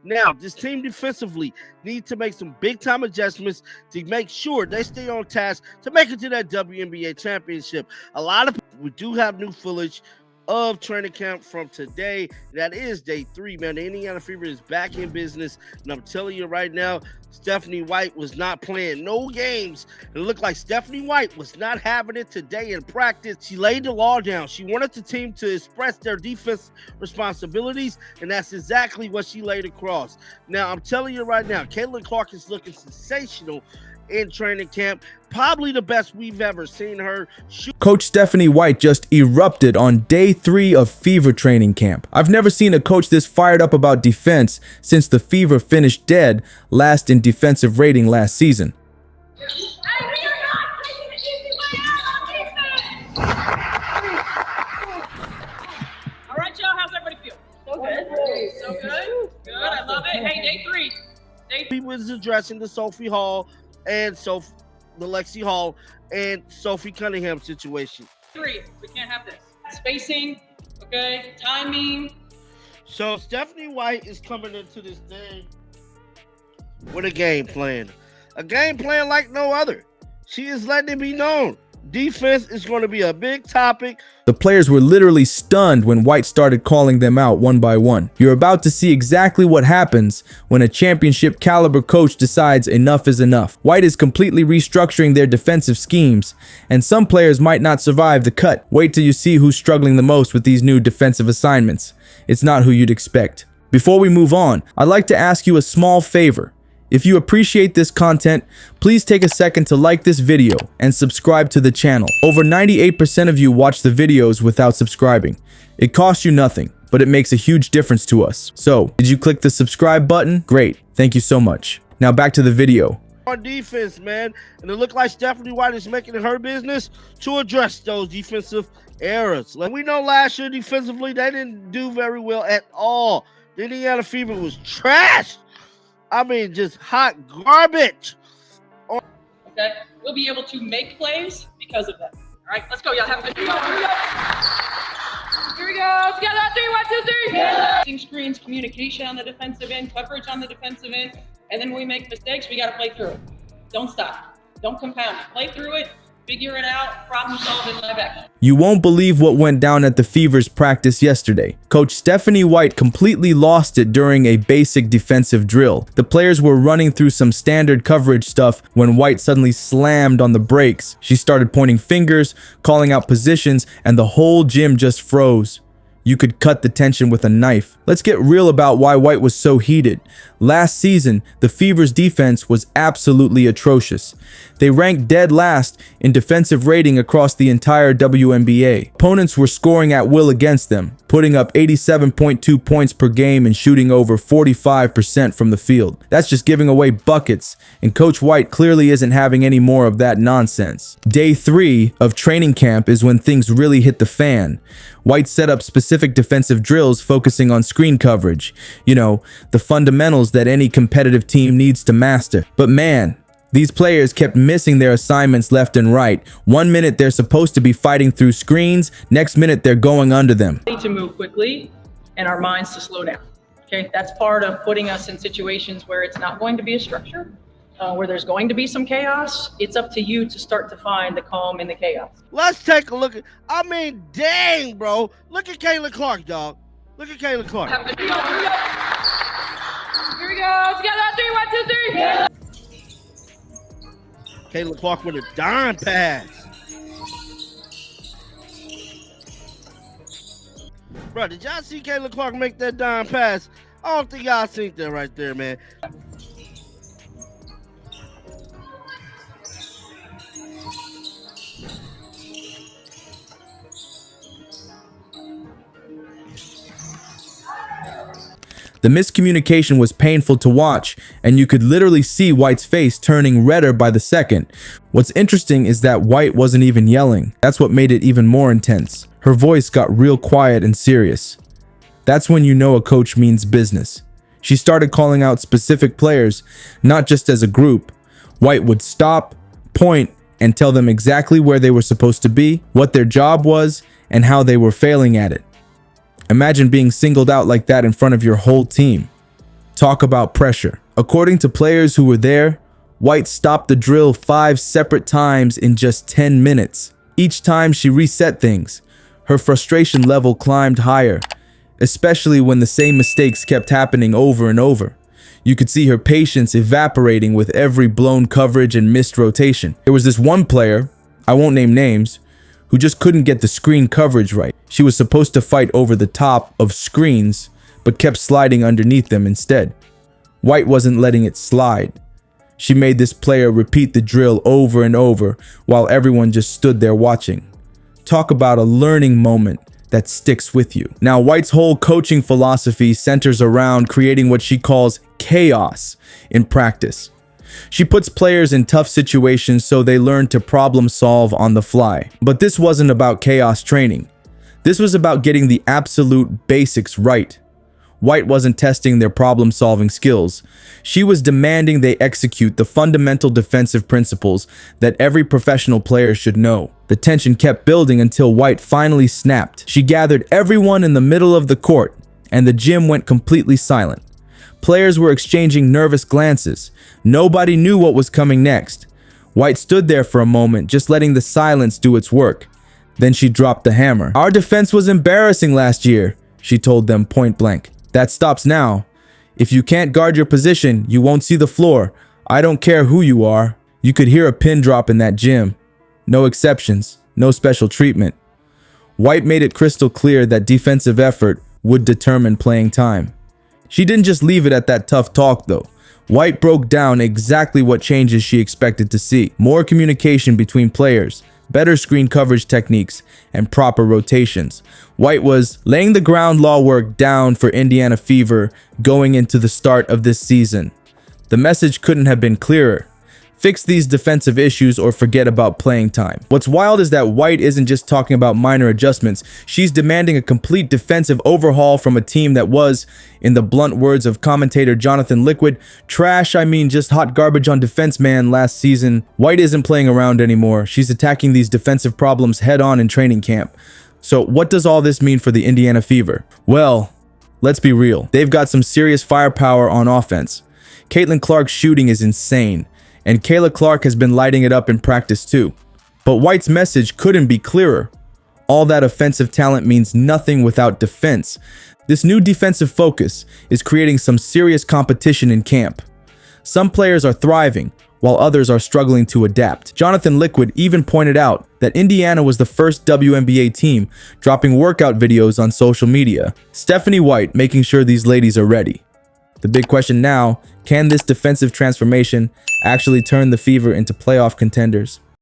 Now, this team defensively needs to make some big-time adjustments to make sure they stay on task to make it to that WNBA championship. A lot of people, we do have new footage of training camp from today. That is day 3, man. The Indiana Fever is back in business, and I'm telling you right now, Stephanie White was not playing no games. It looked like Stephanie White was not having it today in practice. She laid the law down. She wanted the team to express their defense responsibilities, and that's exactly what she laid across. Now, I'm telling you right now, Caitlin Clark is looking sensational in training camp. Probably the best we've ever seen her shoot. Coach Stephanie White just erupted on day 3 of Fever training camp. I've never seen a coach this fired up about defense since the Fever finished dead last in defensive rating last season. All right, y'all, how's everybody feel? So good. So good. Good. I love it. Hey, day 3. He was addressing the Sophie Hall and the Lexi Hall and Sophie Cunningham situation. 3. We can't have this. Spacing, okay, timing. So Stephanie White is coming into this thing with a game plan. A game plan like no other. She is letting it be known. Defense is going to be a big topic. The players were literally stunned when White started calling them out one by one. You're about to see exactly what happens when a championship caliber coach decides enough is enough. White is completely restructuring their defensive schemes, and some players might not survive the cut. Wait till you see who's struggling the most with these new defensive assignments. It's not who you'd expect. Before we move on, I'd like to ask you a small favor. If you appreciate this content, please take a second to like this video and subscribe to the channel. Over 98% of you watch the videos without subscribing. It costs you nothing, but it makes a huge difference to us. So, did you click the subscribe button? Great, thank you so much. Now back to the video. On defense, man, and it looked like Stephanie White is making it her business to address those defensive errors. Like we know last year defensively, they didn't do very well at all. The Indiana Fever was trash. I mean, just hot garbage. Okay, we'll be able to make plays because of that. All right, let's go, y'all. Have a good day. Here we go. Together. 3, 1, 2, 3. Yeah. Screens, communication on the defensive end, coverage on the defensive end, and then when we make mistakes, we got to play through it. Don't stop. Don't compound it. Play through it. Figure it out, problem solve in live action. You won't believe what went down at the Fever's practice yesterday. Coach Stephanie White completely lost it during a basic defensive drill. The players were running through some standard coverage stuff when White suddenly slammed on the brakes. She started pointing fingers, calling out positions, and the whole gym just froze. You could cut the tension with a knife. Let's get real about why White was so heated. Last season, the Fever's defense was absolutely atrocious. They ranked dead last in defensive rating across the entire WNBA. Opponents were scoring at will against them, putting up 87.2 points per game and shooting over 45% from the field. That's just giving away buckets, and Coach White clearly isn't having any more of that nonsense. Day 3 of training camp is when things really hit the fan. White set up specific defensive drills focusing on screen coverage. You know, the fundamentals that any competitive team needs to master. But man, these players kept missing their assignments left and right. 1 minute they're supposed to be fighting through screens, next minute they're going under them. We need to move quickly and our minds to slow down. Okay, that's part of putting us in situations where it's not going to be a structure, where there's going to be some chaos. It's up to you to start to find the calm in the chaos. Let's take a look at, I mean, dang, bro. Look at Caitlin Clark, dog. Look at Caitlin Clark. Have a good day. Here we go. Together. 3, 1, 2, 3. Yeah. Caitlin Clark with a dime pass. Bro, did y'all see Caitlin Clark make that dime pass? I don't think y'all seen that right there, man. The miscommunication was painful to watch, and you could literally see White's face turning redder by the second. What's interesting is that White wasn't even yelling. That's what made it even more intense. Her voice got real quiet and serious. That's when you know a coach means business. She started calling out specific players, not just as a group. White would stop, point, and tell them exactly where they were supposed to be, what their job was, and how they were failing at it. Imagine being singled out like that in front of your whole team. Talk about pressure. According to players who were there, White stopped the drill 5 separate times in just 10 minutes. Each time she reset things, her frustration level climbed higher, especially when the same mistakes kept happening over and over. You could see her patience evaporating with every blown coverage and missed rotation. There was this one player, I won't name names, who just couldn't get the screen coverage right. She was supposed to fight over the top of screens, but kept sliding underneath them instead. White wasn't letting it slide. She made this player repeat the drill over and over while everyone just stood there watching. Talk about a learning moment that sticks with you. Now, White's whole coaching philosophy centers around creating what she calls chaos in practice. She puts players in tough situations so they learn to problem solve on the fly. But this wasn't about chaos training. This was about getting the absolute basics right. White wasn't testing their problem-solving skills. She was demanding they execute the fundamental defensive principles that every professional player should know. The tension kept building until White finally snapped. She gathered everyone in the middle of the court, and the gym went completely silent. Players were exchanging nervous glances. Nobody knew what was coming next. White stood there for a moment, just letting the silence do its work. Then she dropped the hammer. "Our defense was embarrassing last year," she told them point blank. "That stops now. If you can't guard your position, you won't see the floor. I don't care who you are." You could hear a pin drop in that gym. No exceptions, no special treatment. White made it crystal clear that defensive effort would determine playing time. She didn't just leave it at that tough talk though. White broke down exactly what changes she expected to see. More communication between players, better screen coverage techniques, and proper rotations. White was laying the ground law work down for Indiana Fever going into the start of this season. The message couldn't have been clearer. Fix these defensive issues or forget about playing time. What's wild is that White isn't just talking about minor adjustments. She's demanding a complete defensive overhaul from a team that was, in the blunt words of commentator Jonathan Liquid, trash, I mean just hot garbage on defense, man, last season. White isn't playing around anymore. She's attacking these defensive problems head on in training camp. So what does all this mean for the Indiana Fever? Well, let's be real. They've got some serious firepower on offense. Caitlin Clark's shooting is insane, and Kayla Clark has been lighting it up in practice too. But White's message couldn't be clearer. All that offensive talent means nothing without defense. This new defensive focus is creating some serious competition in camp. Some players are thriving, while others are struggling to adapt. Jonathan Liquid even pointed out that Indiana was the first WNBA team dropping workout videos on social media. Stephanie White making sure these ladies are ready. The big question now, can this defensive transformation actually turn the Fever into playoff contenders?